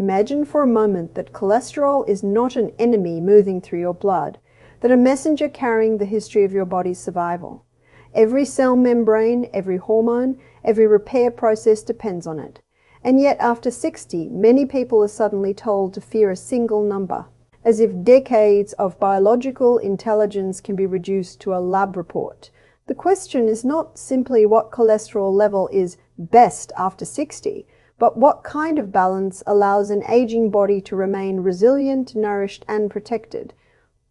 Imagine for a moment that cholesterol is not an enemy moving through your blood, but a messenger carrying the history of your body's survival. Every cell membrane, every hormone, every repair process depends on it. And yet after 60, many people are suddenly told to fear a single number, as if decades of biological intelligence can be reduced to a lab report. The question is not simply what cholesterol level is best after 60, but what kind of balance allows an aging body to remain resilient, nourished, and protected.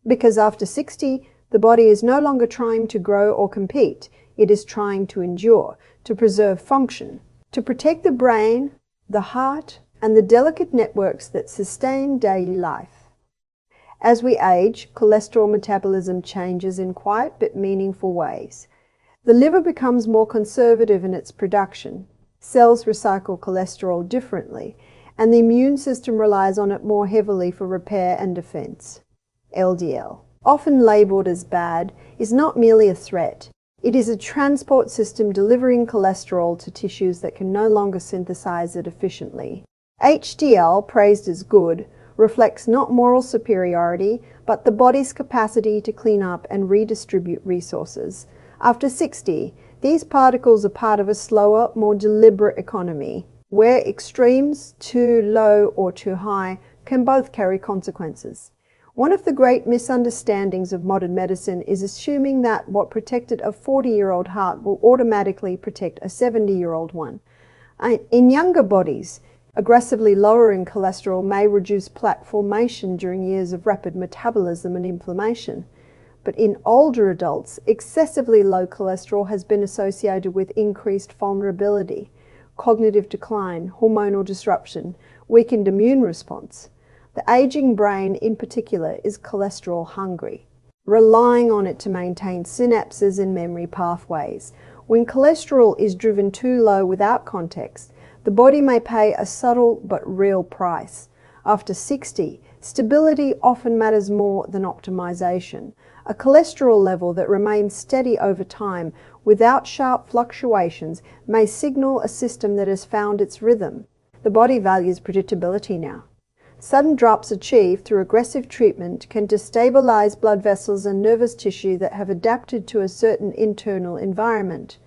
Because after 60, the body is no longer trying to grow or compete. It is trying to endure, to preserve function, to protect the brain, the heart, and the delicate networks that sustain daily life. As we age, cholesterol metabolism changes in quiet but meaningful ways. The liver becomes more conservative in its production. Cells recycle cholesterol differently, and the immune system relies on it more heavily for repair and defense. LDL, often labeled as bad, is not merely a threat. It is a transport system delivering cholesterol to tissues that can no longer synthesize it efficiently. HDL, praised as good, reflects not moral superiority, but the body's capacity to clean up and redistribute resources. After 60, these particles are part of a slower, more deliberate economy, where extremes, too low or too high, can both carry consequences. One of the great misunderstandings of modern medicine is assuming that what protected a 40-year-old heart will automatically protect a 70-year-old one. In younger bodies, aggressively lowering cholesterol may reduce plaque formation during years of rapid metabolism and inflammation. But in older adults, excessively low cholesterol has been associated with increased vulnerability, cognitive decline, hormonal disruption, weakened immune response. The aging brain, in particular, is cholesterol hungry, relying on it to maintain synapses and memory pathways. When cholesterol is driven too low without context, the body may pay a subtle but real price. After 60, stability often matters more than optimization. A cholesterol level that remains steady over time without sharp fluctuations may signal a system that has found its rhythm. The body values predictability now. Sudden drops achieved through aggressive treatment can destabilize blood vessels and nervous tissue that have adapted to a certain internal environment.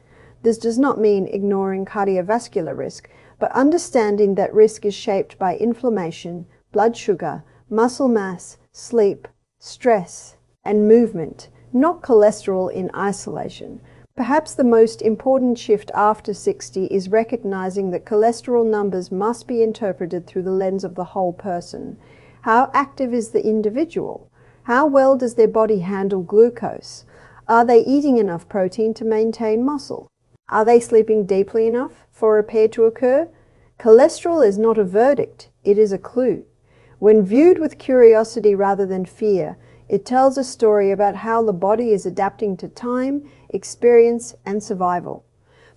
This does not mean ignoring cardiovascular risk, but understanding that risk is shaped by inflammation, blood sugar, muscle mass, sleep, stress, and movement, not cholesterol in isolation. Perhaps the most important shift after 60 is recognizing that cholesterol numbers must be interpreted through the lens of the whole person. How active is the individual? How well does their body handle glucose? Are they eating enough protein to maintain muscle? Are they sleeping deeply enough for repair to occur? Cholesterol is not a verdict, it is a clue. When viewed with curiosity rather than fear, it tells a story about how the body is adapting to time, experience, and survival.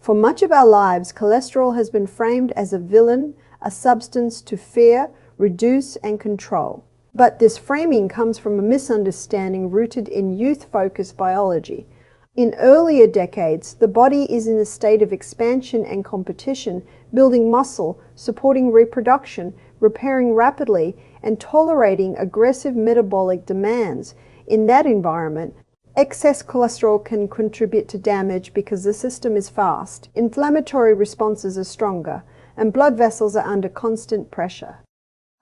For much of our lives, cholesterol has been framed as a villain, a substance to fear, reduce, and control. But this framing comes from a misunderstanding rooted in youth-focused biology. In earlier decades, the body is in a state of expansion and competition, building muscle, supporting reproduction, repairing rapidly, and tolerating aggressive metabolic demands. In that environment, excess cholesterol can contribute to damage because the system is fast, inflammatory responses are stronger, and blood vessels are under constant pressure.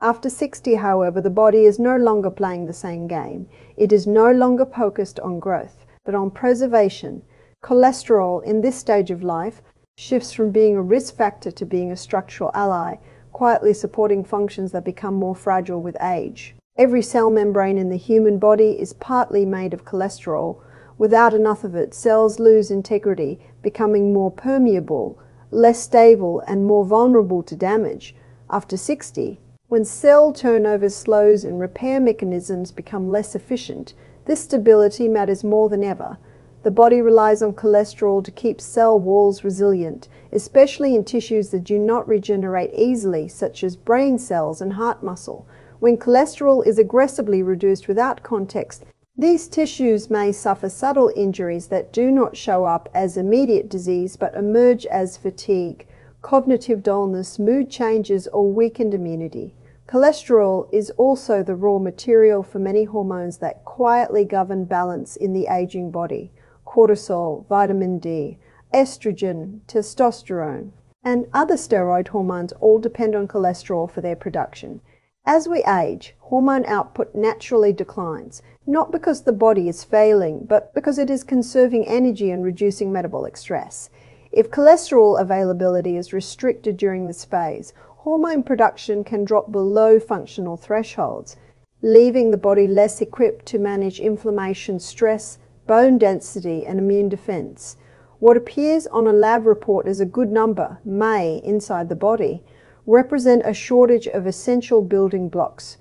After 60, however, the body is no longer playing the same game. It is no longer focused on growth, but on preservation. Cholesterol, in this stage of life, shifts from being a risk factor to being a structural ally, quietly supporting functions that become more fragile with age. Every cell membrane in the human body is partly made of cholesterol. Without enough of it, cells lose integrity, becoming more permeable, less stable, and more vulnerable to damage. After 60, when cell turnover slows and repair mechanisms become less efficient, this stability matters more than ever. The body relies on cholesterol to keep cell walls resilient, especially in tissues that do not regenerate easily, such as brain cells and heart muscle. When cholesterol is aggressively reduced without context, these tissues may suffer subtle injuries that do not show up as immediate disease but emerge as fatigue, cognitive dullness, mood changes, or weakened immunity. Cholesterol is also the raw material for many hormones that quietly govern balance in the aging body: cortisol, vitamin D, estrogen, testosterone, and other steroid hormones all depend on cholesterol for their production. As we age, hormone output naturally declines, not because the body is failing, but because it is conserving energy and reducing metabolic stress. If cholesterol availability is restricted during this phase, hormone production can drop below functional thresholds, leaving the body less equipped to manage inflammation, stress, bone density, and immune defense. What appears on a lab report as a good number may, inside the body, represent a shortage of essential building blocks.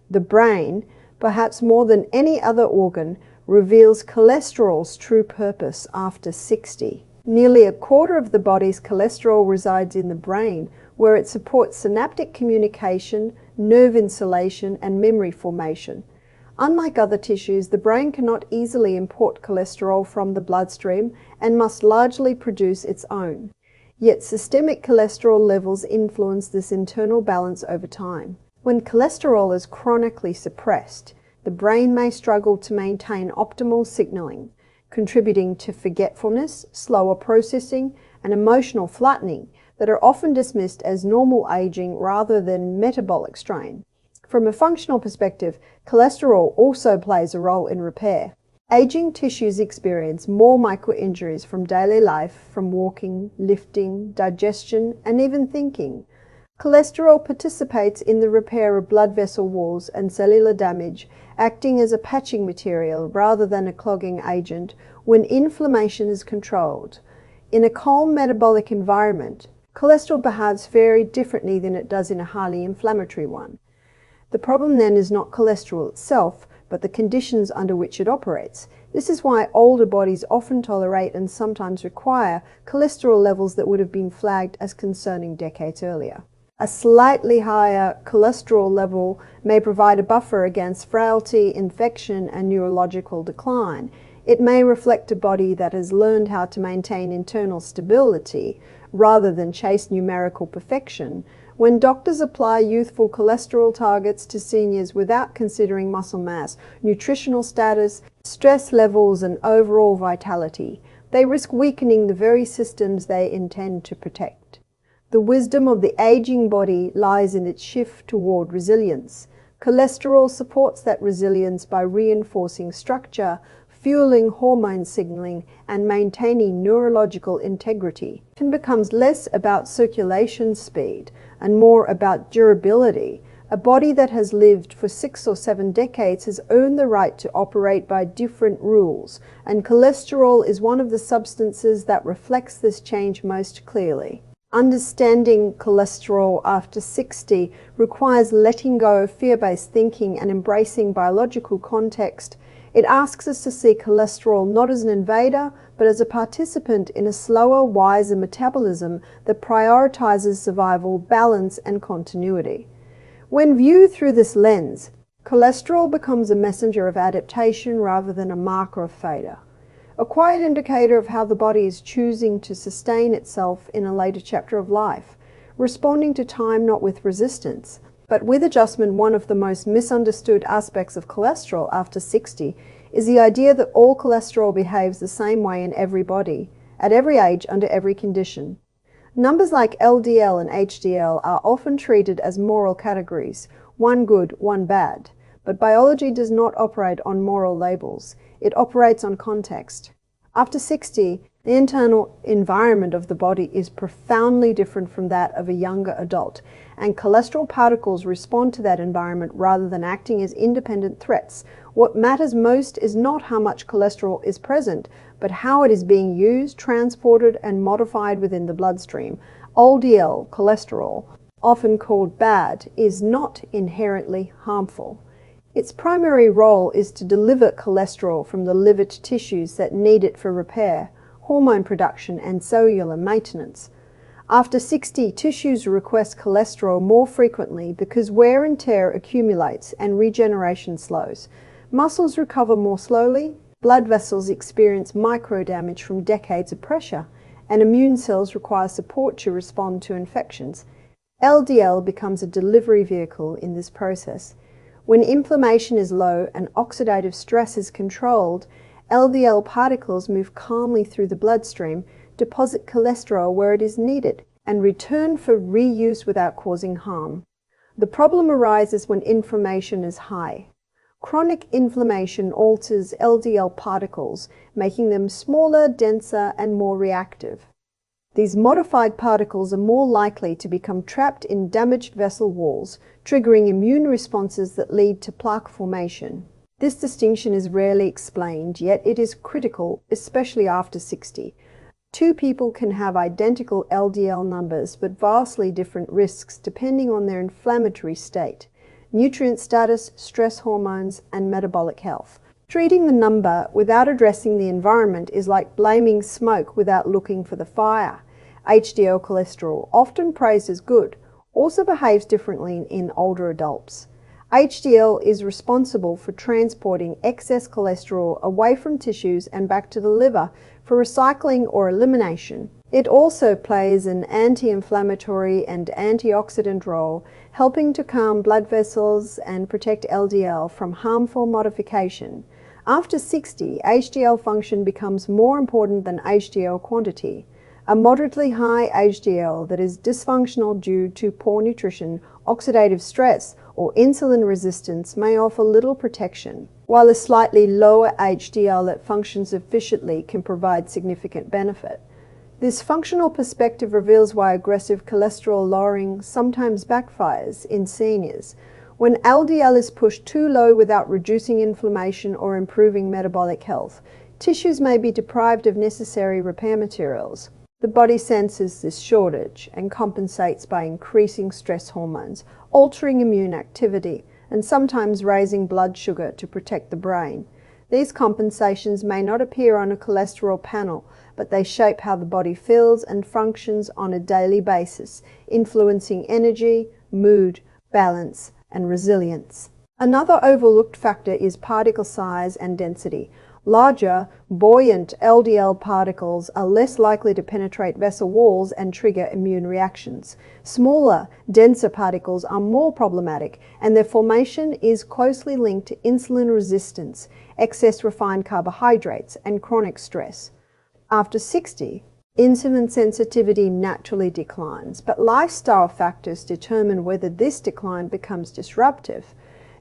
The brain, perhaps more than any other organ, reveals cholesterol's true purpose after 60. Nearly a quarter of the body's cholesterol resides in the brain, where it supports synaptic communication, nerve insulation, and memory formation. Unlike other tissues, the brain cannot easily import cholesterol from the bloodstream and must largely produce its own. Yet systemic cholesterol levels influence this internal balance over time. When cholesterol is chronically suppressed, the brain may struggle to maintain optimal signaling, contributing to forgetfulness, slower processing, and emotional flattening that are often dismissed as normal aging rather than metabolic strain. From a functional perspective, cholesterol also plays a role in repair. Aging tissues experience more micro-injuries from daily life, from walking, lifting, digestion, and even thinking. Cholesterol participates in the repair of blood vessel walls and cellular damage, acting as a patching material rather than a clogging agent when inflammation is controlled. In a calm metabolic environment, cholesterol behaves very differently than it does in a highly inflammatory one. The problem then is not cholesterol itself, but the conditions under which it operates. This is why older bodies often tolerate and sometimes require cholesterol levels that would have been flagged as concerning decades earlier. A slightly higher cholesterol level may provide a buffer against frailty, infection, and neurological decline. It may reflect a body that has learned how to maintain internal stability rather than chase numerical perfection. When doctors apply youthful cholesterol targets to seniors without considering muscle mass, nutritional status, stress levels, and overall vitality, they risk weakening the very systems they intend to protect. The wisdom of the aging body lies in its shift toward resilience. Cholesterol supports that resilience by reinforcing structure, fueling hormone signaling, and maintaining neurological integrity. It becomes less about circulation speed and more about durability. A body that has lived for 6 or 7 decades has earned the right to operate by different rules, and cholesterol is one of the substances that reflects this change most clearly. Understanding cholesterol after 60 requires letting go of fear-based thinking and embracing biological context. It asks us to see cholesterol not as an invader, but as a participant in a slower, wiser metabolism that prioritizes survival, balance, and continuity. When viewed through this lens, cholesterol becomes a messenger of adaptation rather than a marker of failure, a quiet indicator of how the body is choosing to sustain itself in a later chapter of life, responding to time not with resistance, but with adjustment. One of the most misunderstood aspects of cholesterol after 60 is the idea that all cholesterol behaves the same way in every body, at every age, under every condition. Numbers like LDL and HDL are often treated as moral categories, one good, one bad. But biology does not operate on moral labels. It operates on context. After 60, the internal environment of the body is profoundly different from that of a younger adult, and cholesterol particles respond to that environment rather than acting as independent threats. What matters most is not how much cholesterol is present, but how it is being used, transported, and modified within the bloodstream. LDL, cholesterol, often called bad, is not inherently harmful. Its primary role is to deliver cholesterol from the liver to tissues that need it for repair, hormone production, and cellular maintenance. After 60, tissues request cholesterol more frequently because wear and tear accumulates and regeneration slows. Muscles recover more slowly, blood vessels experience micro-damage from decades of pressure, and immune cells require support to respond to infections. LDL becomes a delivery vehicle in this process. When inflammation is low and oxidative stress is controlled, LDL particles move calmly through the bloodstream, deposit cholesterol where it is needed, and return for reuse without causing harm. The problem arises when inflammation is high. Chronic inflammation alters LDL particles, making them smaller, denser, and more reactive. These modified particles are more likely to become trapped in damaged vessel walls, triggering immune responses that lead to plaque formation. This distinction is rarely explained, yet it is critical, especially after 60. Two people can have identical LDL numbers but vastly different risks depending on their inflammatory state, nutrient status, stress hormones, and metabolic health. Treating the number without addressing the environment is like blaming smoke without looking for the fire. HDL cholesterol, often praised as good, also behaves differently in older adults. HDL is responsible for transporting excess cholesterol away from tissues and back to the liver for recycling or elimination. It also plays an anti-inflammatory and antioxidant role, helping to calm blood vessels and protect LDL from harmful modification. After 60, HDL function becomes more important than HDL quantity. A moderately high HDL that is dysfunctional due to poor nutrition, oxidative stress, or insulin resistance may offer little protection, while a slightly lower HDL that functions efficiently can provide significant benefit. This functional perspective reveals why aggressive cholesterol lowering sometimes backfires in seniors. When LDL is pushed too low without reducing inflammation or improving metabolic health, tissues may be deprived of necessary repair materials. The body senses this shortage and compensates by increasing stress hormones, altering immune activity, and sometimes raising blood sugar to protect the brain. These compensations may not appear on a cholesterol panel, but they shape how the body feels and functions on a daily basis, influencing energy, mood, balance, and resilience. Another overlooked factor is particle size and density. Larger, buoyant LDL particles are less likely to penetrate vessel walls and trigger immune reactions. Smaller, denser particles are more problematic, and their formation is closely linked to insulin resistance, excess refined carbohydrates, and chronic stress. After 60, insulin sensitivity naturally declines, but lifestyle factors determine whether this decline becomes disruptive.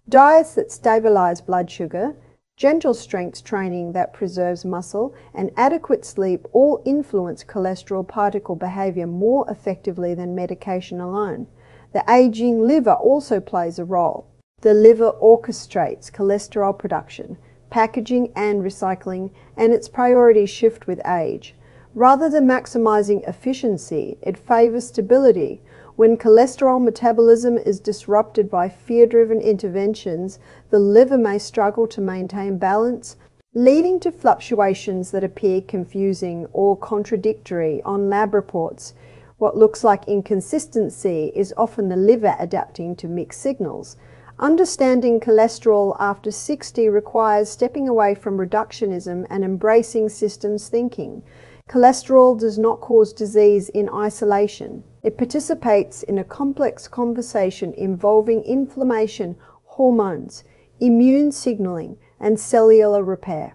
Diets that stabilize blood sugar, gentle strength training that preserves muscle, and adequate sleep all influence cholesterol particle behavior more effectively than medication alone. The aging liver also plays a role. The liver orchestrates cholesterol production, packaging, and recycling, and its priorities shift with age. Rather than maximizing efficiency, it favors stability. When cholesterol metabolism is disrupted by fear-driven interventions, the liver may struggle to maintain balance, leading to fluctuations that appear confusing or contradictory on lab reports. What looks like inconsistency is often the liver adapting to mixed signals. Understanding cholesterol after 60 requires stepping away from reductionism and embracing systems thinking. Cholesterol does not cause disease in isolation. It participates in a complex conversation involving inflammation, hormones, immune signaling, and cellular repair.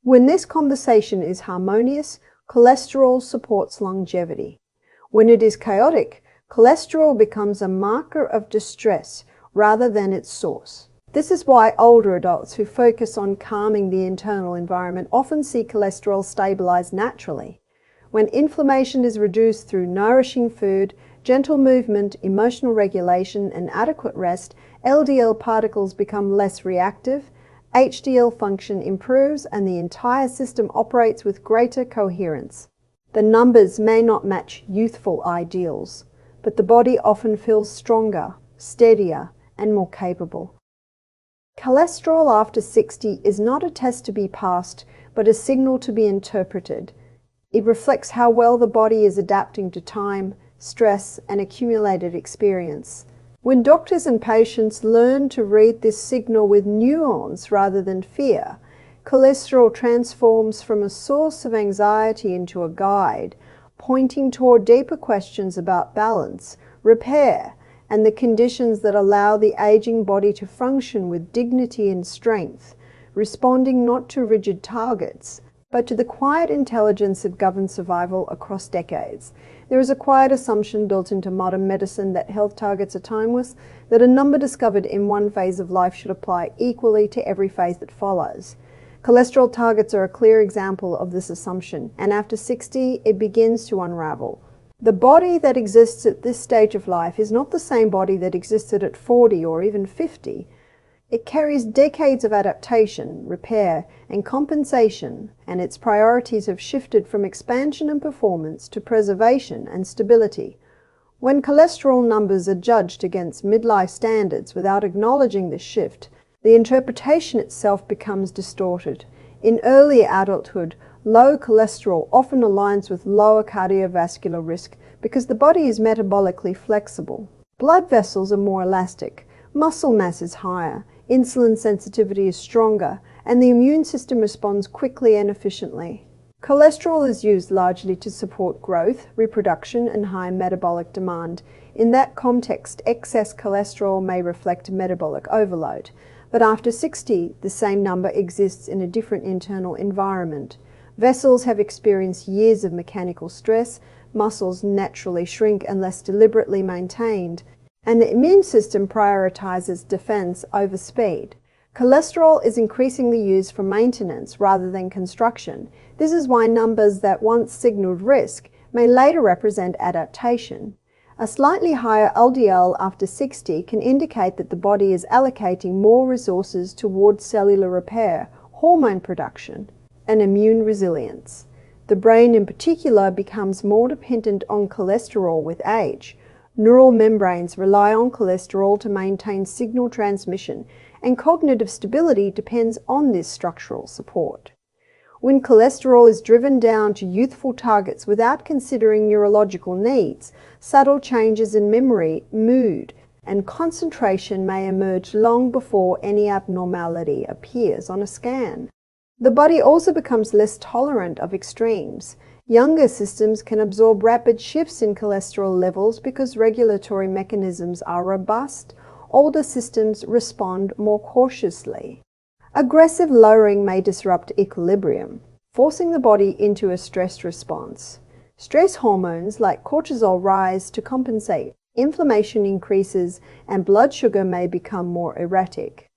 When this conversation is harmonious, cholesterol supports longevity. When it is chaotic, cholesterol becomes a marker of distress rather than its source. This is why older adults who focus on calming the internal environment often see cholesterol stabilize naturally. When inflammation is reduced through nourishing food, gentle movement, emotional regulation, and adequate rest, LDL particles become less reactive, HDL function improves, and the entire system operates with greater coherence. The numbers may not match youthful ideals, but the body often feels stronger, steadier, and more capable. Cholesterol after 60 is not a test to be passed, but a signal to be interpreted. It reflects how well the body is adapting to time, stress, and accumulated experience. When doctors and patients learn to read this signal with nuance rather than fear, cholesterol transforms from a source of anxiety into a guide, pointing toward deeper questions about balance, repair, and the conditions that allow the aging body to function with dignity and strength, responding not to rigid targets, but to the quiet intelligence that governs survival across decades. There is a quiet assumption built into modern medicine that health targets are timeless, that a number discovered in one phase of life should apply equally to every phase that follows. Cholesterol targets are a clear example of this assumption, and after 60, it begins to unravel. The body that exists at this stage of life is not the same body that existed at 40 or even 50. It carries decades of adaptation, repair, and compensation, and its priorities have shifted from expansion and performance to preservation and stability. When cholesterol numbers are judged against midlife standards without acknowledging this shift, the interpretation itself becomes distorted. In early adulthood, low cholesterol often aligns with lower cardiovascular risk because the body is metabolically flexible. Blood vessels are more elastic, muscle mass is higher, insulin sensitivity is stronger, and the immune system responds quickly and efficiently. Cholesterol is used largely to support growth, reproduction, and high metabolic demand. In that context, excess cholesterol may reflect metabolic overload. But after 60, the same number exists in a different internal environment. Vessels have experienced years of mechanical stress, muscles naturally shrink unless deliberately maintained, and the immune system prioritizes defense over speed. Cholesterol is increasingly used for maintenance rather than construction. This is why numbers that once signaled risk may later represent adaptation. A slightly higher LDL after 60 can indicate that the body is allocating more resources towards cellular repair, hormone production, and immune resilience. The brain in particular becomes more dependent on cholesterol with age. Neural membranes rely on cholesterol to maintain signal transmission, and cognitive stability depends on this structural support. When cholesterol is driven down to youthful targets without considering neurological needs, subtle changes in memory, mood, and concentration may emerge long before any abnormality appears on a scan. The body also becomes less tolerant of extremes. Younger systems can absorb rapid shifts in cholesterol levels because regulatory mechanisms are robust. Older systems respond more cautiously. Aggressive lowering may disrupt equilibrium, forcing the body into a stress response. Stress hormones like cortisol rise to compensate. Inflammation increases and blood sugar may become more erratic.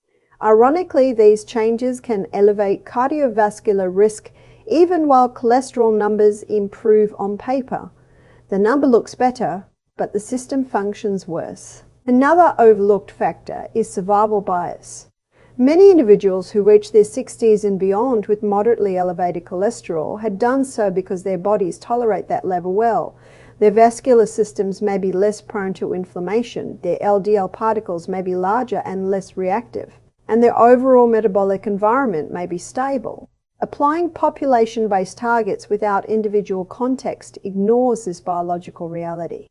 Ironically, these changes can elevate cardiovascular risk even while cholesterol numbers improve on paper. The number looks better, but the system functions worse. Another overlooked factor is survival bias. Many individuals who reach their 60s and beyond with moderately elevated cholesterol had done so because their bodies tolerate that level well. Their vascular systems may be less prone to inflammation, their LDL particles may be larger and less reactive, and their overall metabolic environment may be stable. Applying population-based targets without individual context ignores this biological reality.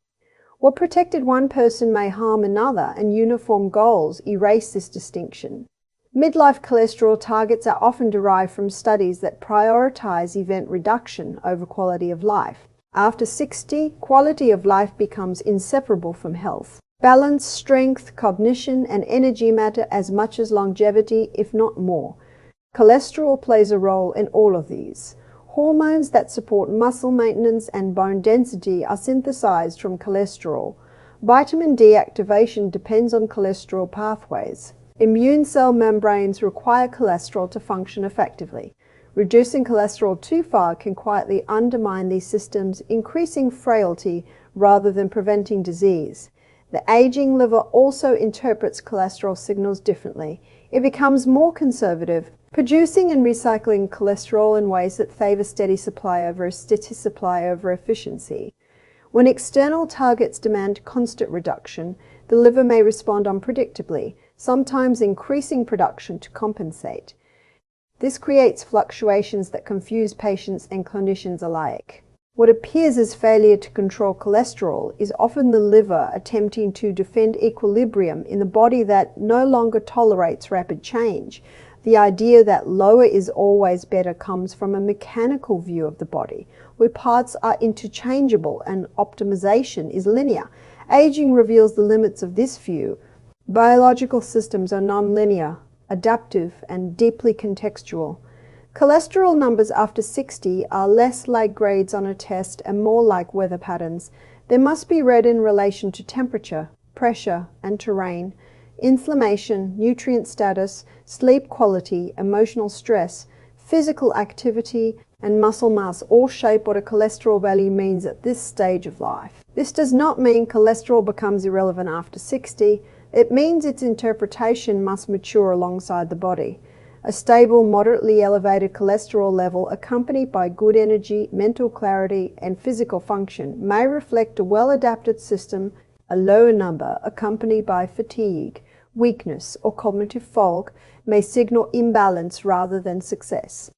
What protected one person may harm another, and uniform goals erase this distinction. Midlife cholesterol targets are often derived from studies that prioritize event reduction over quality of life. After 60, quality of life becomes inseparable from health. Balance, strength, cognition, and energy matter as much as longevity, if not more. Cholesterol plays a role in all of these. Hormones that support muscle maintenance and bone density are synthesized from cholesterol. Vitamin D activation depends on cholesterol pathways. Immune cell membranes require cholesterol to function effectively. Reducing cholesterol too far can quietly undermine these systems, increasing frailty rather than preventing disease. The aging liver also interprets cholesterol signals differently. It becomes more conservative, producing and recycling cholesterol in ways that favor steady supply over efficiency. When external targets demand constant reduction, the liver may respond unpredictably, sometimes increasing production to compensate. This creates fluctuations that confuse patients and clinicians alike. What appears as failure to control cholesterol is often the liver attempting to defend equilibrium in a body that no longer tolerates rapid change. The idea that lower is always better comes from a mechanical view of the body, where parts are interchangeable and optimization is linear. Aging reveals the limits of this view. Biological systems are nonlinear, adaptive, and deeply contextual. Cholesterol numbers after 60 are less like grades on a test and more like weather patterns. They must be read in relation to temperature, pressure, and terrain, inflammation, nutrient status, sleep quality, emotional stress, physical activity, and muscle mass all shape what a cholesterol value means at this stage of life. This does not mean cholesterol becomes irrelevant after 60. It means its interpretation must mature alongside the body. A stable, moderately elevated cholesterol level accompanied by good energy, mental clarity, and physical function may reflect a well-adapted system. A lower number, accompanied by fatigue, weakness, or cognitive fog, may signal imbalance rather than success.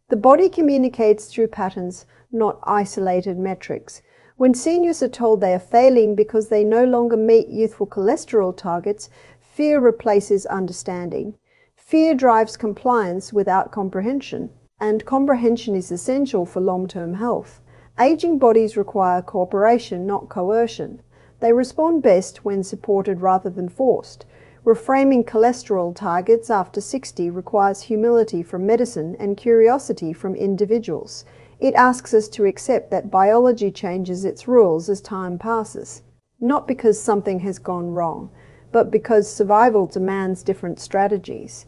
The body communicates through patterns, not isolated metrics. When seniors are told they are failing because they no longer meet youthful cholesterol targets, fear replaces understanding. Fear drives compliance without comprehension, and comprehension is essential for long-term health. Aging bodies require cooperation, not coercion. They respond best when supported rather than forced. Reframing cholesterol targets after 60 requires humility from medicine and curiosity from individuals. It asks us to accept that biology changes its rules as time passes, not because something has gone wrong, but because survival demands different strategies.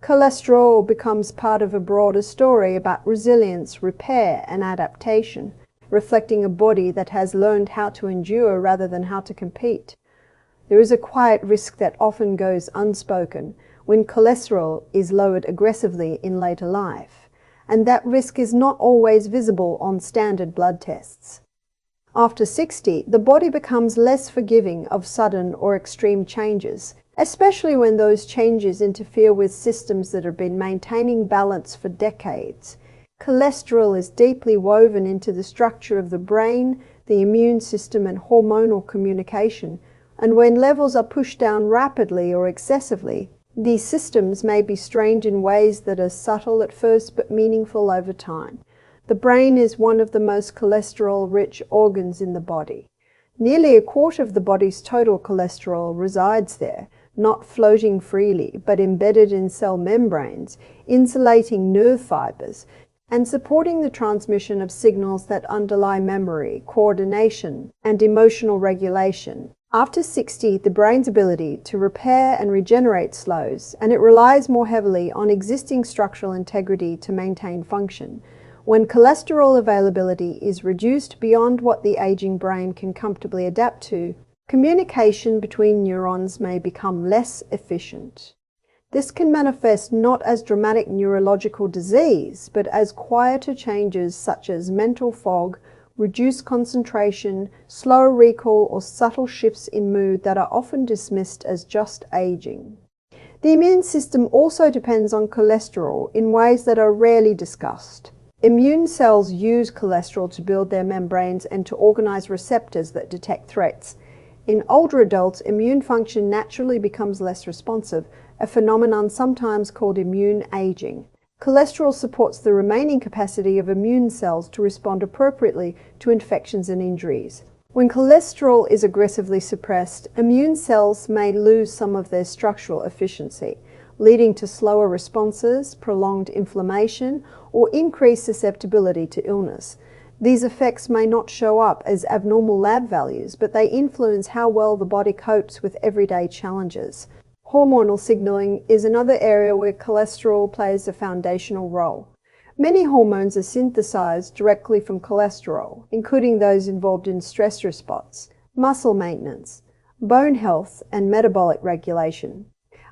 Cholesterol becomes part of a broader story about resilience, repair, and adaptation, reflecting a body that has learned how to endure rather than how to compete. There is a quiet risk that often goes unspoken when cholesterol is lowered aggressively in later life, and that risk is not always visible on standard blood tests. After 60, the body becomes less forgiving of sudden or extreme changes, especially when those changes interfere with systems that have been maintaining balance for decades. Cholesterol is deeply woven into the structure of the brain, the immune system, and hormonal communication, and when levels are pushed down rapidly or excessively, these systems may be strained in ways that are subtle at first but meaningful over time. The brain is one of the most cholesterol-rich organs in the body. Nearly a quarter of the body's total cholesterol resides there, not floating freely, but embedded in cell membranes, insulating nerve fibers, and supporting the transmission of signals that underlie memory, coordination, and emotional regulation. After 60, the brain's ability to repair and regenerate slows, and it relies more heavily on existing structural integrity to maintain function. When cholesterol availability is reduced beyond what the aging brain can comfortably adapt to, communication between neurons may become less efficient. This can manifest not as dramatic neurological disease, but as quieter changes such as mental fog, reduced concentration, slower recall, or subtle shifts in mood that are often dismissed as just aging. The immune system also depends on cholesterol in ways that are rarely discussed. Immune cells use cholesterol to build their membranes and to organize receptors that detect threats. In older adults, immune function naturally becomes less responsive, a phenomenon sometimes called immune aging. Cholesterol supports the remaining capacity of immune cells to respond appropriately to infections and injuries. When cholesterol is aggressively suppressed, immune cells may lose some of their structural efficiency, leading to slower responses, prolonged inflammation, or increased susceptibility to illness. These effects may not show up as abnormal lab values, but they influence how well the body copes with everyday challenges. Hormonal signaling is another area where cholesterol plays a foundational role. Many hormones are synthesized directly from cholesterol, including those involved in stress response, muscle maintenance, bone health, and metabolic regulation.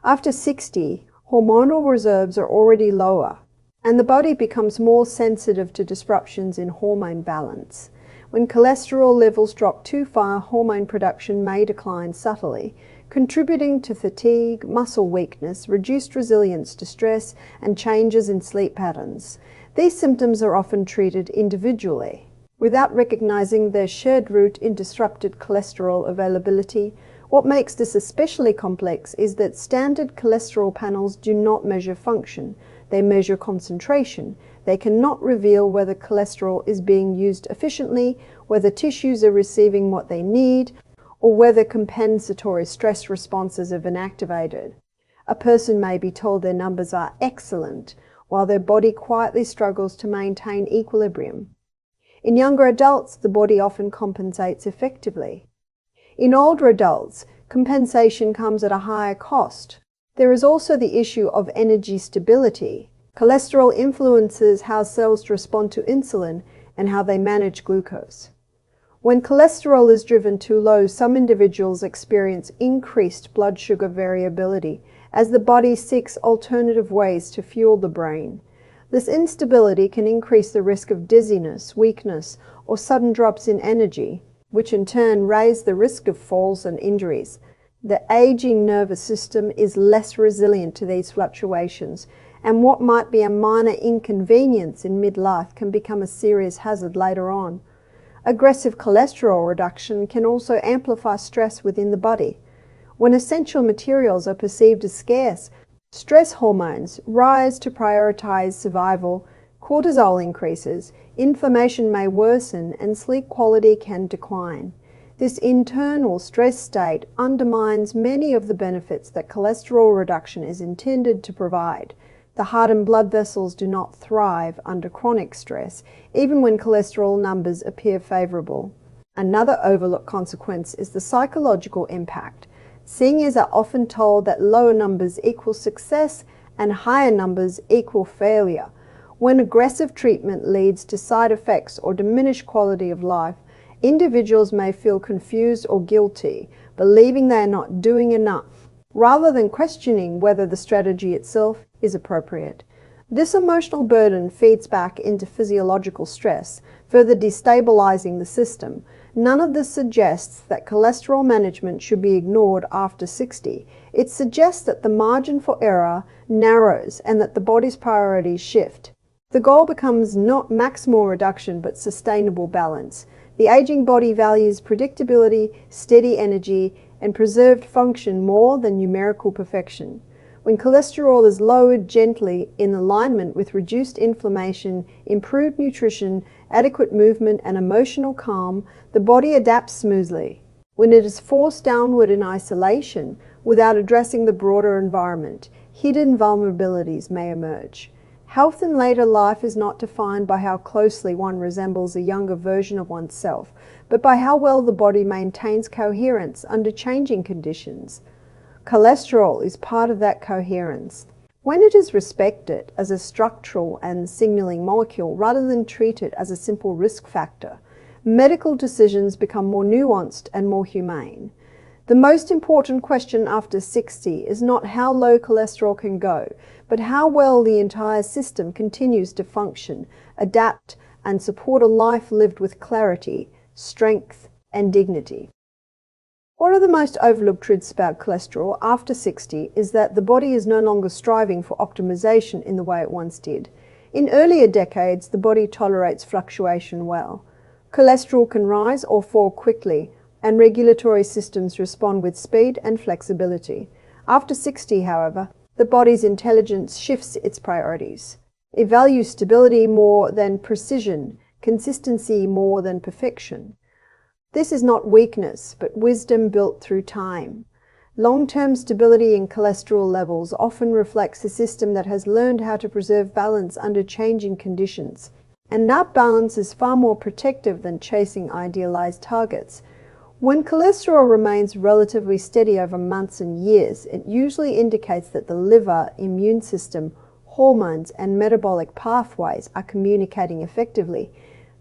After 60, hormonal reserves are already lower, and the body becomes more sensitive to disruptions in hormone balance. When cholesterol levels drop too far, hormone production may decline subtly, contributing to fatigue, muscle weakness, reduced resilience to stress, and changes in sleep patterns. These symptoms are often treated individually, without recognizing their shared root in disrupted cholesterol availability. What makes this especially complex is that standard cholesterol panels do not measure function. They measure concentration. They cannot reveal whether cholesterol is being used efficiently, whether tissues are receiving what they need, or whether compensatory stress responses have been activated. A person may be told their numbers are excellent, while their body quietly struggles to maintain equilibrium. In younger adults, the body often compensates effectively. In older adults, compensation comes at a higher cost. There is also the issue of energy stability. Cholesterol influences how cells respond to insulin and how they manage glucose. When cholesterol is driven too low, some individuals experience increased blood sugar variability as the body seeks alternative ways to fuel the brain. This instability can increase the risk of dizziness, weakness, or sudden drops in energy, which in turn raise the risk of falls and injuries. The aging nervous system is less resilient to these fluctuations, and what might be a minor inconvenience in midlife can become a serious hazard later on. Aggressive cholesterol reduction can also amplify stress within the body. When essential materials are perceived as scarce, stress hormones rise to prioritize survival, cortisol increases, inflammation may worsen, and sleep quality can decline. This internal stress state undermines many of the benefits that cholesterol reduction is intended to provide. The heart and blood vessels do not thrive under chronic stress, even when cholesterol numbers appear favorable. Another overlooked consequence is the psychological impact. Seniors are often told that lower numbers equal success and higher numbers equal failure. When aggressive treatment leads to side effects or diminished quality of life, individuals may feel confused or guilty, believing they are not doing enough, rather than questioning whether the strategy itself is appropriate. This emotional burden feeds back into physiological stress, further destabilizing the system. None of this suggests that cholesterol management should be ignored after 60. It suggests that the margin for error narrows and that the body's priorities shift. The goal becomes not maximal reduction but sustainable balance. The aging body values predictability, steady energy, and preserved function more than numerical perfection. When cholesterol is lowered gently in alignment with reduced inflammation, improved nutrition, adequate movement, and emotional calm, the body adapts smoothly. When it is forced downward in isolation, without addressing the broader environment, hidden vulnerabilities may emerge. Health in later life is not defined by how closely one resembles a younger version of oneself, but by how well the body maintains coherence under changing conditions. Cholesterol is part of that coherence. When it is respected as a structural and signaling molecule rather than treated as a simple risk factor, medical decisions become more nuanced and more humane. The most important question after 60 is not how low cholesterol can go, but how well the entire system continues to function, adapt, and support a life lived with clarity, strength, and dignity. One of the most overlooked truths about cholesterol after 60 is that the body is no longer striving for optimization in the way it once did. In earlier decades, the body tolerates fluctuation well. Cholesterol can rise or fall quickly, and regulatory systems respond with speed and flexibility. After 60, however, the body's intelligence shifts its priorities. It values stability more than precision, consistency more than perfection. This is not weakness, but wisdom built through time. Long-term stability in cholesterol levels often reflects a system that has learned how to preserve balance under changing conditions. And that balance is far more protective than chasing idealized targets. When cholesterol remains relatively steady over months and years, it usually indicates that the liver, immune system, hormones, and metabolic pathways are communicating effectively.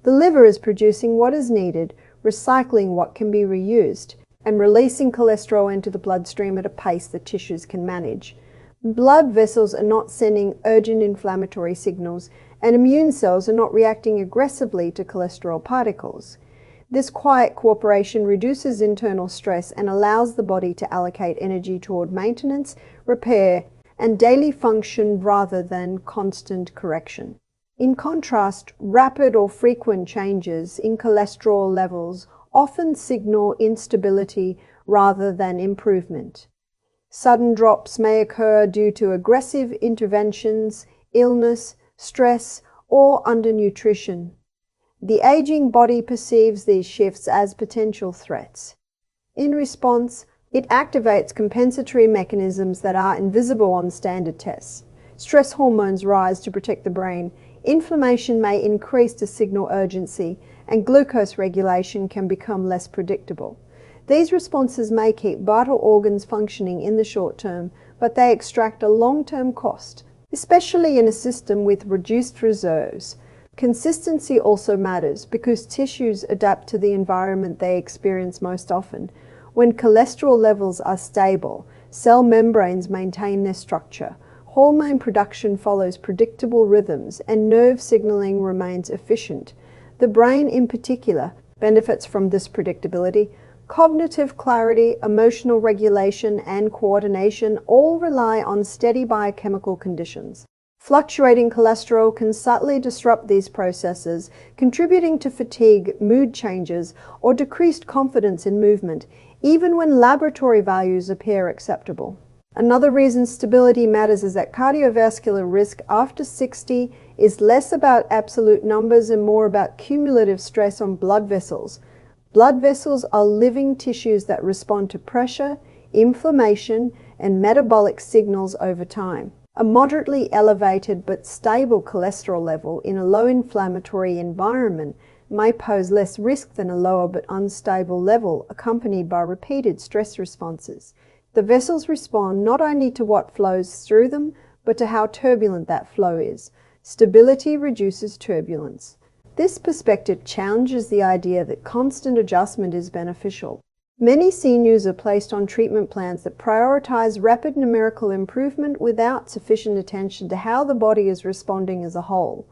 The liver is producing what is needed, recycling what can be reused, and releasing cholesterol into the bloodstream at a pace the tissues can manage. Blood vessels are not sending urgent inflammatory signals, and immune cells are not reacting aggressively to cholesterol particles. This quiet cooperation reduces internal stress and allows the body to allocate energy toward maintenance, repair, and daily function rather than constant correction. In contrast, rapid or frequent changes in cholesterol levels often signal instability rather than improvement. Sudden drops may occur due to aggressive interventions, illness, stress, or undernutrition. The aging body perceives these shifts as potential threats. In response, it activates compensatory mechanisms that are invisible on standard tests. Stress hormones rise to protect the brain, inflammation may increase to signal urgency, and glucose regulation can become less predictable. These responses may keep vital organs functioning in the short term, but they extract a long-term cost, especially in a system with reduced reserves. Consistency also matters because tissues adapt to the environment they experience most often. When cholesterol levels are stable, cell membranes maintain their structure, hormone production follows predictable rhythms, and nerve signaling remains efficient. The brain, in particular, benefits from this predictability. Cognitive clarity, emotional regulation, and coordination all rely on steady biochemical conditions. Fluctuating cholesterol can subtly disrupt these processes, contributing to fatigue, mood changes, or decreased confidence in movement, even when laboratory values appear acceptable. Another reason stability matters is that cardiovascular risk after 60 is less about absolute numbers and more about cumulative stress on blood vessels. Blood vessels are living tissues that respond to pressure, inflammation, and metabolic signals over time. A moderately elevated but stable cholesterol level in a low-inflammatory environment may pose less risk than a lower but unstable level accompanied by repeated stress responses. The vessels respond not only to what flows through them, but to how turbulent that flow is. Stability reduces turbulence. This perspective challenges the idea that constant adjustment is beneficial. Many seniors are placed on treatment plans that prioritize rapid numerical improvement without sufficient attention to how the body is responding as a whole.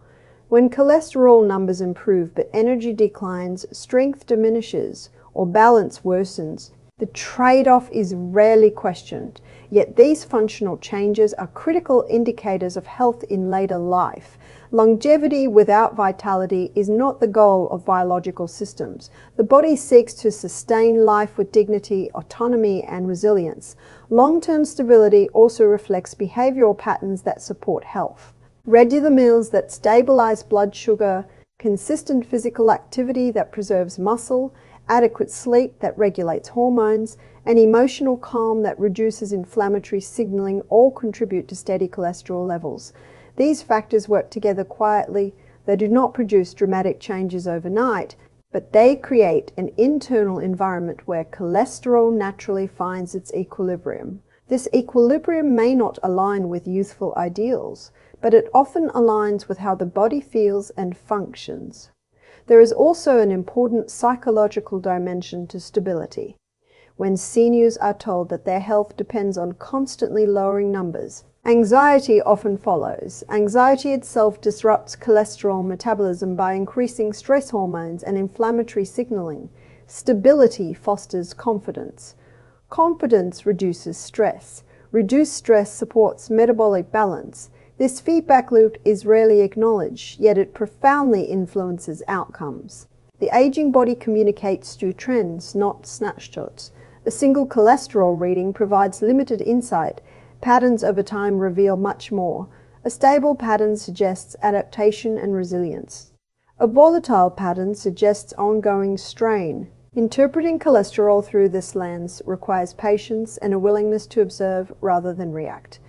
When cholesterol numbers improve but energy declines, strength diminishes, or balance worsens, the trade-off is rarely questioned. Yet these functional changes are critical indicators of health in later life. Longevity without vitality is not the goal of biological systems. The body seeks to sustain life with dignity, autonomy, and resilience. Long-term stability also reflects behavioral patterns that support health. Regular meals that stabilize blood sugar, consistent physical activity that preserves muscle, adequate sleep that regulates hormones, and emotional calm that reduces inflammatory signaling all contribute to steady cholesterol levels. These factors work together quietly. They do not produce dramatic changes overnight, but they create an internal environment where cholesterol naturally finds its equilibrium. This equilibrium may not align with youthful ideals, but it often aligns with how the body feels and functions. There is also an important psychological dimension to stability. When seniors are told that their health depends on constantly lowering numbers, anxiety often follows. Anxiety itself disrupts cholesterol metabolism by increasing stress hormones and inflammatory signaling. Stability fosters confidence. Confidence reduces stress. Reduced stress supports metabolic balance. This feedback loop is rarely acknowledged, yet it profoundly influences outcomes. The aging body communicates through trends, not snapshots. A single cholesterol reading provides limited insight. Patterns over time reveal much more. A stable pattern suggests adaptation and resilience. A volatile pattern suggests ongoing strain. Interpreting cholesterol through this lens requires patience and a willingness to observe rather than react.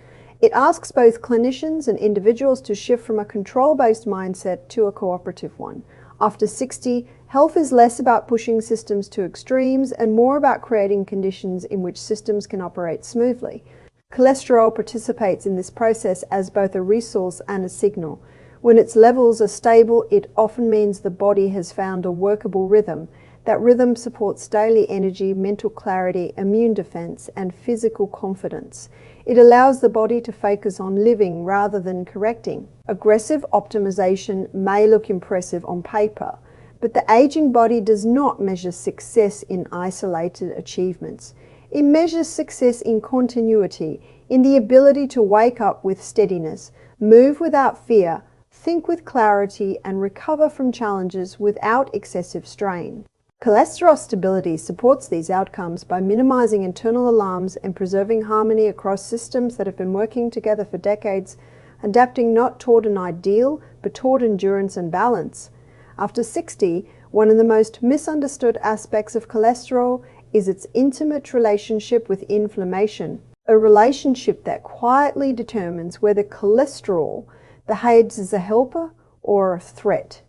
It asks both clinicians and individuals to shift from a control-based mindset to a cooperative one. After 60, health is less about pushing systems to extremes and more about creating conditions in which systems can operate smoothly. Cholesterol participates in this process as both a resource and a signal. When its levels are stable, it often means the body has found a workable rhythm. That rhythm supports daily energy, mental clarity, immune defense, and physical confidence. It allows the body to focus on living rather than correcting. Aggressive optimization may look impressive on paper, but the aging body does not measure success in isolated achievements. It measures success in continuity, in the ability to wake up with steadiness, move without fear, think with clarity, and recover from challenges without excessive strain. Cholesterol stability supports these outcomes by minimizing internal alarms and preserving harmony across systems that have been working together for decades, adapting not toward an ideal, but toward endurance and balance. After 60, one of the most misunderstood aspects of cholesterol is its intimate relationship with inflammation, a relationship that quietly determines whether cholesterol behaves as a helper or a threat.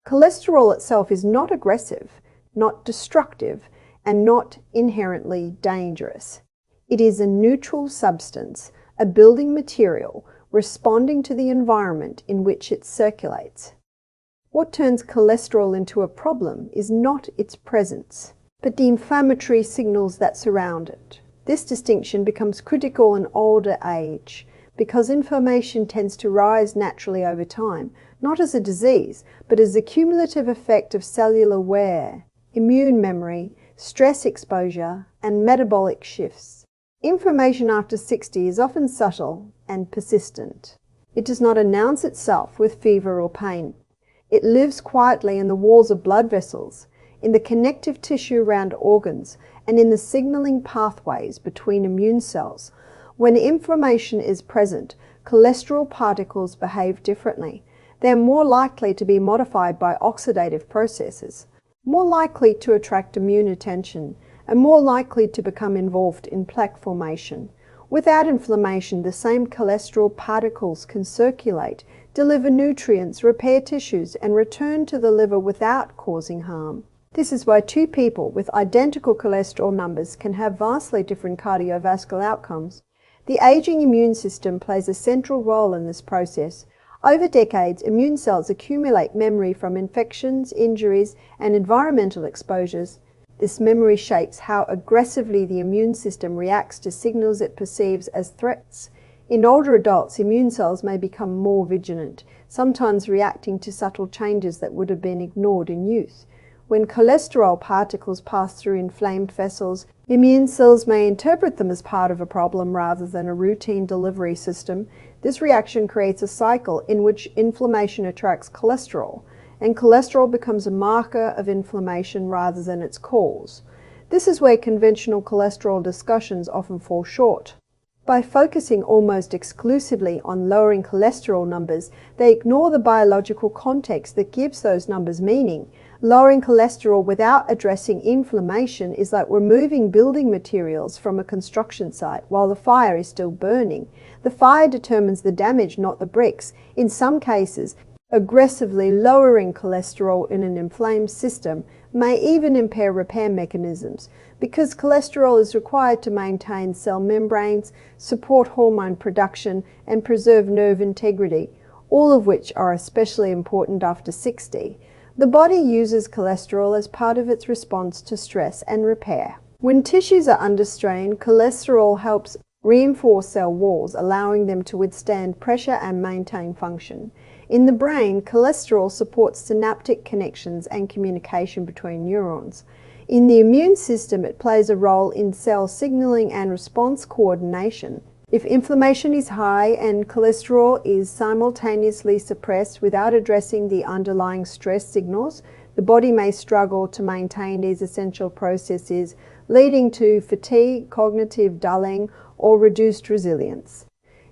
Cholesterol itself is not aggressive, not destructive, and not inherently dangerous. It is a neutral substance, a building material responding to the environment in which it circulates. What turns cholesterol into a problem is not its presence, but the inflammatory signals that surround it. This distinction becomes critical in older age because inflammation tends to rise naturally over time, not as a disease, but as a cumulative effect of cellular wear, immune memory, stress exposure, and metabolic shifts. Inflammation after 60 is often subtle and persistent. It does not announce itself with fever or pain. It lives quietly in the walls of blood vessels, in the connective tissue around organs, and in the signaling pathways between immune cells. When inflammation is present, cholesterol particles behave differently. They are more likely to be modified by oxidative processes, more likely to attract immune attention, and more likely to become involved in plaque formation. Without inflammation, the same cholesterol particles can circulate, deliver nutrients, repair tissues, and return to the liver without causing harm. This is why two people with identical cholesterol numbers can have vastly different cardiovascular outcomes. The aging immune system plays a central role in this process. Over decades, immune cells accumulate memory from infections, injuries, and environmental exposures. This memory shapes how aggressively the immune system reacts to signals it perceives as threats. In older adults, immune cells may become more vigilant, sometimes reacting to subtle changes that would have been ignored in youth. When cholesterol particles pass through inflamed vessels, immune cells may interpret them as part of a problem rather than a routine delivery system. This reaction creates a cycle in which inflammation attracts cholesterol, and cholesterol becomes a marker of inflammation rather than its cause. This is where conventional cholesterol discussions often fall short. By focusing almost exclusively on lowering cholesterol numbers, they ignore the biological context that gives those numbers meaning. Lowering cholesterol without addressing inflammation is like removing building materials from a construction site while the fire is still burning. The fire determines the damage, not the bricks. In some cases, aggressively lowering cholesterol in an inflamed system may even impair repair mechanisms, because cholesterol is required to maintain cell membranes, support hormone production, and preserve nerve integrity, all of which are especially important after 60. The body uses cholesterol as part of its response to stress and repair. When tissues are under strain, cholesterol helps reinforce cell walls, allowing them to withstand pressure and maintain function. In the brain, cholesterol supports synaptic connections and communication between neurons. In the immune system, it plays a role in cell signaling and response coordination. If inflammation is high and cholesterol is simultaneously suppressed without addressing the underlying stress signals, the body may struggle to maintain these essential processes, leading to fatigue, cognitive dulling, or reduced resilience.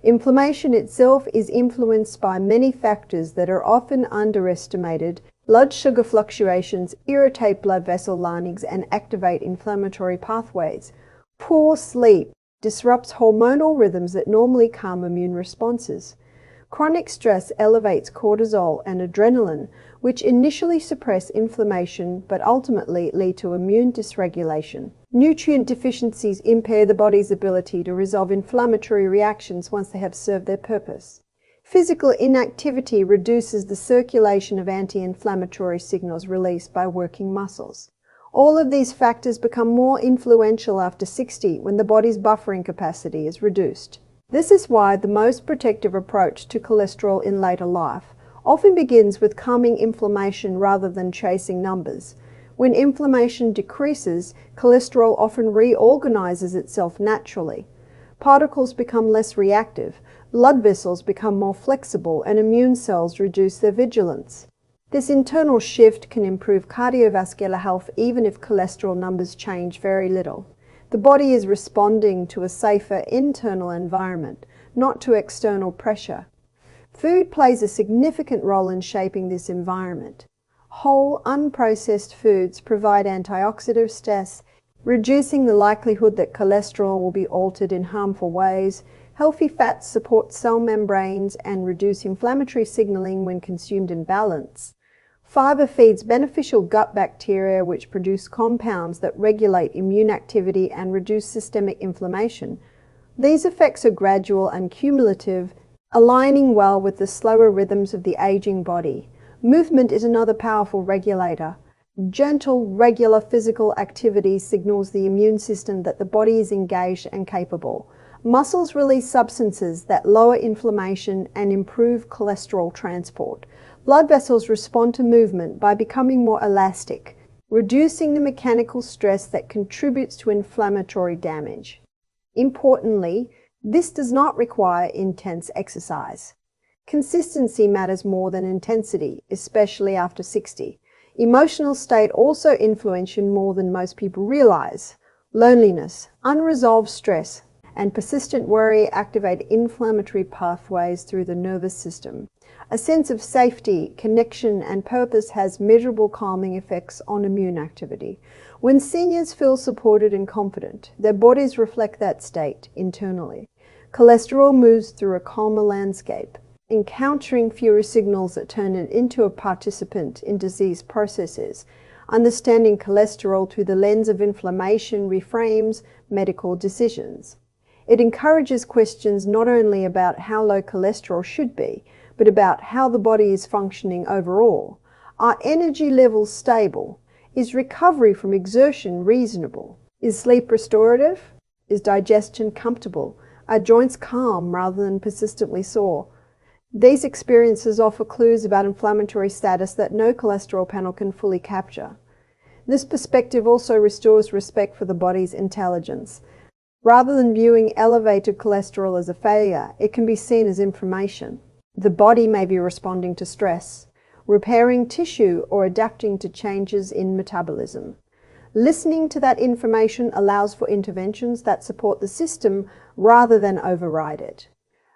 Inflammation itself is influenced by many factors that are often underestimated. Blood sugar fluctuations irritate blood vessel linings and activate inflammatory pathways. Poor sleep disrupts hormonal rhythms that normally calm immune responses. Chronic stress elevates cortisol and adrenaline, which initially suppress inflammation but ultimately lead to immune dysregulation. Nutrient deficiencies impair the body's ability to resolve inflammatory reactions once they have served their purpose. Physical inactivity reduces the circulation of anti-inflammatory signals released by working muscles. All of these factors become more influential after 60 when the body's buffering capacity is reduced. This is why the most protective approach to cholesterol in later life often begins with calming inflammation rather than chasing numbers. When inflammation decreases, cholesterol often reorganizes itself naturally. Particles become less reactive, blood vessels become more flexible, and immune cells reduce their vigilance. This internal shift can improve cardiovascular health even if cholesterol numbers change very little. The body is responding to a safer internal environment, not to external pressure. Food plays a significant role in shaping this environment. Whole, unprocessed foods provide antioxidant stress, reducing the likelihood that cholesterol will be altered in harmful ways. Healthy fats support cell membranes and reduce inflammatory signaling when consumed in balance. Fiber feeds beneficial gut bacteria which produce compounds that regulate immune activity and reduce systemic inflammation. These effects are gradual and cumulative, aligning well with the slower rhythms of the aging body. Movement is another powerful regulator. Gentle, regular physical activity signals the immune system that the body is engaged and capable. Muscles release substances that lower inflammation and improve cholesterol transport. Blood vessels respond to movement by becoming more elastic, reducing the mechanical stress that contributes to inflammatory damage. Importantly, this does not require intense exercise. Consistency matters more than intensity, especially after 60. Emotional state also influences more than most people realize. Loneliness, unresolved stress, and persistent worry activate inflammatory pathways through the nervous system. A sense of safety, connection, and purpose has measurable calming effects on immune activity. When seniors feel supported and confident, their bodies reflect that state internally. Cholesterol moves through a calmer landscape, encountering fewer signals that turn it into a participant in disease processes. Understanding cholesterol through the lens of inflammation reframes medical decisions. It encourages questions not only about how low cholesterol should be, but about how the body is functioning overall. Are energy levels stable? Is recovery from exertion reasonable? Is sleep restorative? Is digestion comfortable? Are joints calm rather than persistently sore? These experiences offer clues about inflammatory status that no cholesterol panel can fully capture. This perspective also restores respect for the body's intelligence. Rather than viewing elevated cholesterol as a failure, it can be seen as information. The body may be responding to stress, repairing tissue, or adapting to changes in metabolism. Listening to that information allows for interventions that support the system rather than override it.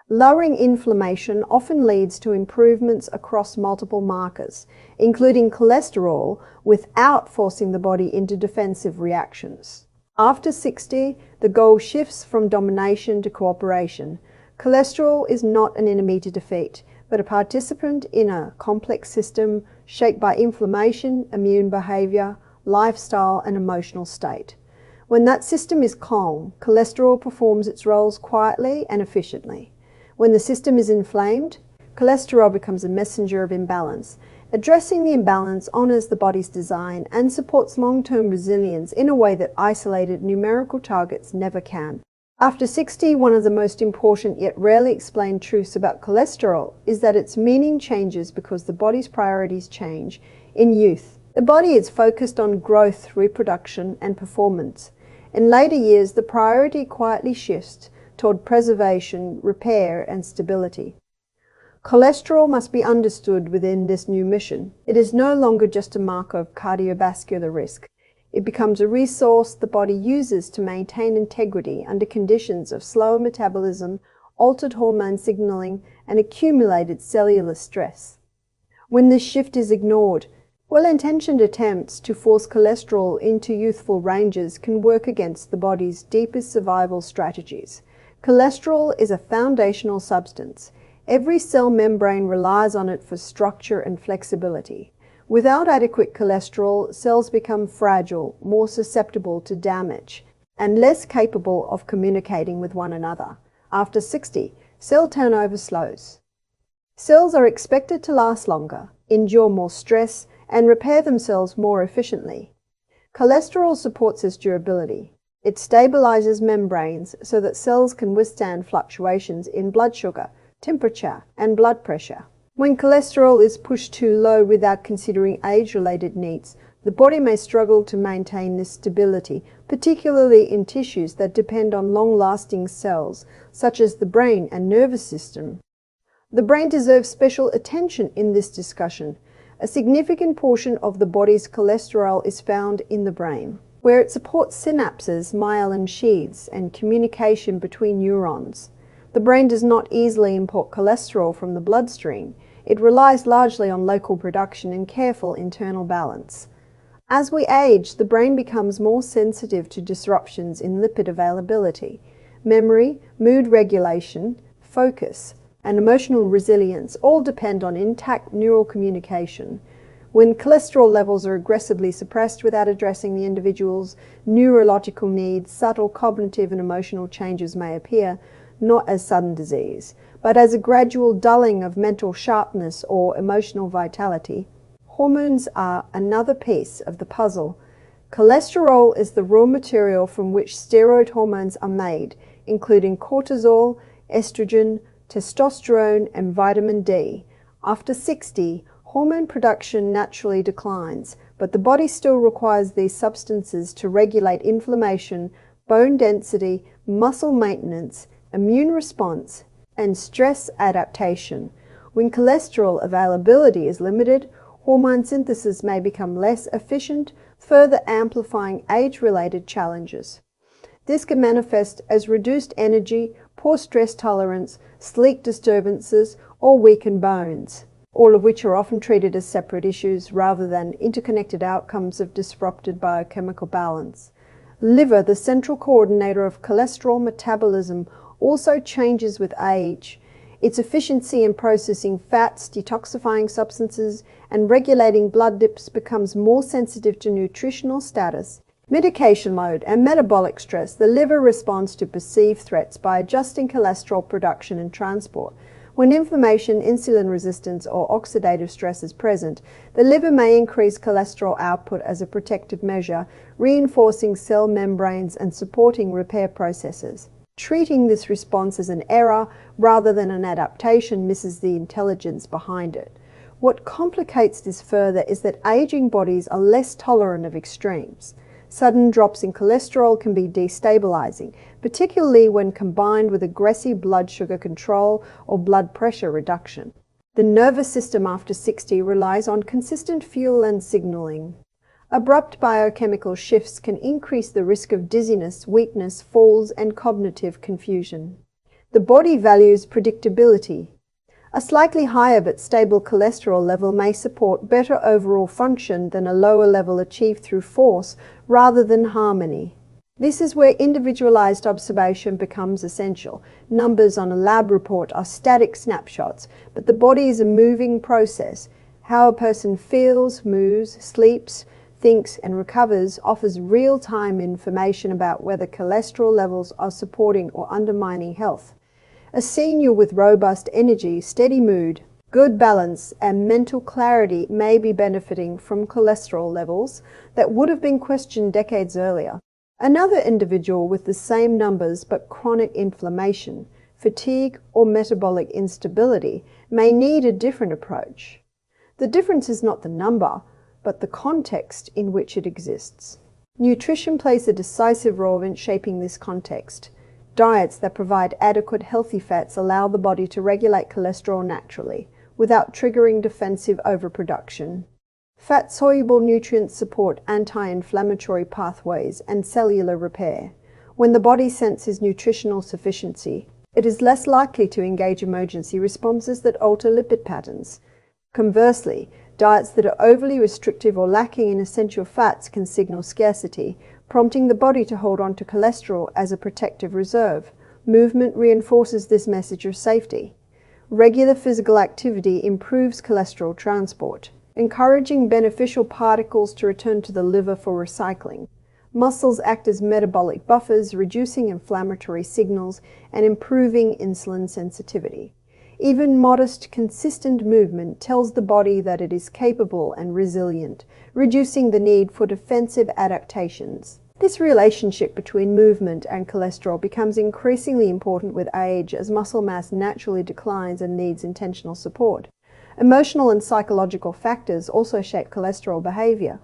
Lowering inflammation often leads to improvements across multiple markers, including cholesterol, without forcing the body into defensive reactions. After 60, the goal shifts from domination to cooperation. Cholesterol is not an enemy to defeat, but a participant in a complex system shaped by inflammation, immune behavior, lifestyle, and emotional state. When that system is calm, cholesterol performs its roles quietly and efficiently. When the system is inflamed, cholesterol becomes a messenger of imbalance. Addressing the imbalance honors the body's design and supports long-term resilience in a way that isolated numerical targets never can. After 60, one of the most important yet rarely explained truths about cholesterol is that its meaning changes because the body's priorities change. In youth, the body is focused on growth, reproduction, and performance. In later years, the priority quietly shifts toward preservation, repair, and stability. Cholesterol must be understood within this new mission. It is no longer just a marker of cardiovascular risk. It becomes a resource the body uses to maintain integrity under conditions of slower metabolism, altered hormone signaling, and accumulated cellular stress. When this shift is ignored, well-intentioned attempts to force cholesterol into youthful ranges can work against the body's deepest survival strategies. Cholesterol is a foundational substance. Every cell membrane relies on it for structure and flexibility. Without adequate cholesterol, cells become fragile, more susceptible to damage, and less capable of communicating with one another. After 60, cell turnover slows. Cells are expected to last longer, endure more stress, and repair themselves more efficiently. Cholesterol supports this durability. It stabilizes membranes so that cells can withstand fluctuations in blood sugar, temperature, and blood pressure. When cholesterol is pushed too low without considering age-related needs, the body may struggle to maintain this stability, particularly in tissues that depend on long-lasting cells, such as the brain and nervous system. The brain deserves special attention in this discussion. A significant portion of the body's cholesterol is found in the brain, where it supports synapses, myelin sheaths, and communication between neurons. The brain does not easily import cholesterol from the bloodstream. It relies largely on local production and careful internal balance. As we age, the brain becomes more sensitive to disruptions in lipid availability. Memory, mood regulation, focus, and emotional resilience all depend on intact neural communication. When cholesterol levels are aggressively suppressed without addressing the individual's neurological needs, subtle cognitive and emotional changes may appear, not as sudden disease, but as a gradual dulling of mental sharpness or emotional vitality. Hormones are another piece of the puzzle. Cholesterol is the raw material from which steroid hormones are made, including cortisol, estrogen, testosterone, and vitamin D. After 60, hormone production naturally declines, but the body still requires these substances to regulate inflammation, bone density, muscle maintenance, immune response, and stress adaptation. When cholesterol availability is limited, hormone synthesis may become less efficient, further amplifying age-related challenges. This can manifest as reduced energy, poor stress tolerance, sleep disturbances, or weakened bones, all of which are often treated as separate issues rather than interconnected outcomes of disrupted biochemical balance. Liver, the central coordinator of cholesterol metabolism, also changes with age. Its efficiency in processing fats, detoxifying substances, and regulating blood dips becomes more sensitive to nutritional status, medication load, and metabolic stress. The liver responds to perceived threats by adjusting cholesterol production and transport. When inflammation, insulin resistance, or oxidative stress is present, the liver may increase cholesterol output as a protective measure, reinforcing cell membranes and supporting repair processes. Treating this response as an error rather than an adaptation misses the intelligence behind it. What complicates this further is that aging bodies are less tolerant of extremes. Sudden drops in cholesterol can be destabilizing, particularly when combined with aggressive blood sugar control or blood pressure reduction. The nervous system after 60 relies on consistent fuel and signaling. Abrupt biochemical shifts can increase the risk of dizziness, weakness, falls, and cognitive confusion. The body values predictability. A slightly higher but stable cholesterol level may support better overall function than a lower level achieved through force rather than harmony. This is where individualized observation becomes essential. Numbers on a lab report are static snapshots, but the body is a moving process. How a person feels, moves, sleeps, thinks, and recovers offers real-time information about whether cholesterol levels are supporting or undermining health. A senior with robust energy, steady mood, good balance, and mental clarity may be benefiting from cholesterol levels that would have been questioned decades earlier. Another individual with the same numbers but chronic inflammation, fatigue, or metabolic instability may need a different approach. The difference is not the number, but the context in which it exists. Nutrition plays a decisive role in shaping this context. Diets that provide adequate healthy fats allow the body to regulate cholesterol naturally, without triggering defensive overproduction. Fat-soluble nutrients support anti-inflammatory pathways and cellular repair. When the body senses nutritional sufficiency, it is less likely to engage emergency responses that alter lipid patterns. Conversely, diets that are overly restrictive or lacking in essential fats can signal scarcity, prompting the body to hold on to cholesterol as a protective reserve. Movement reinforces this message of safety. Regular physical activity improves cholesterol transport, encouraging beneficial particles to return to the liver for recycling. Muscles act as metabolic buffers, reducing inflammatory signals and improving insulin sensitivity. Even modest, consistent movement tells the body that it is capable and resilient, reducing the need for defensive adaptations. This relationship between movement and cholesterol becomes increasingly important with age as muscle mass naturally declines and needs intentional support. Emotional and psychological factors also shape cholesterol behavior.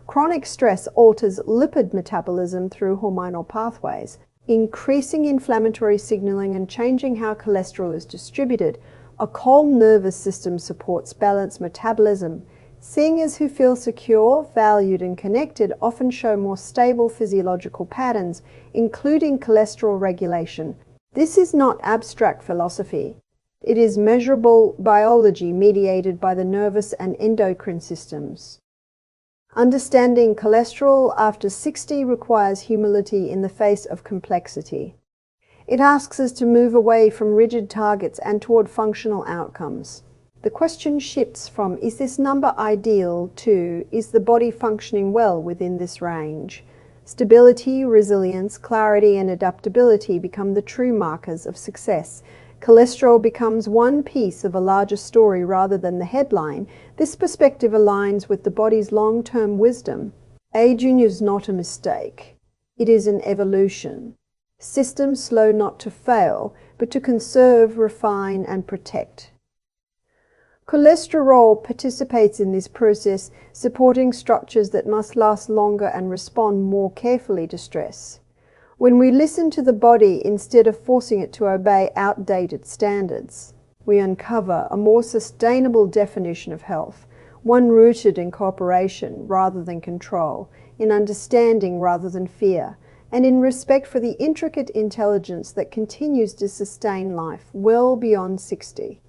Chronic stress alters lipid metabolism through hormonal pathways, increasing inflammatory signaling and changing how cholesterol is distributed. A calm nervous system supports balanced metabolism. Singers who feel secure, valued, and connected often show more stable physiological patterns, including cholesterol regulation. This is not abstract philosophy. It is measurable biology mediated by the nervous and endocrine systems. Understanding cholesterol after 60 requires humility in the face of complexity. It asks us to move away from rigid targets and toward functional outcomes. The question shifts from, is this number ideal, to, is the body functioning well within this range? Stability, resilience, clarity, and adaptability become the true markers of success. Cholesterol becomes one piece of a larger story rather than the headline. This perspective aligns with the body's long-term wisdom. Aging is not a mistake. It is an evolution. Systems slow not to fail, but to conserve, refine, and protect. Cholesterol participates in this process, supporting structures that must last longer and respond more carefully to stress. When we listen to the body instead of forcing it to obey outdated standards, we uncover a more sustainable definition of health, one rooted in cooperation rather than control, in understanding rather than fear, and in respect for the intricate intelligence that continues to sustain life well beyond 60.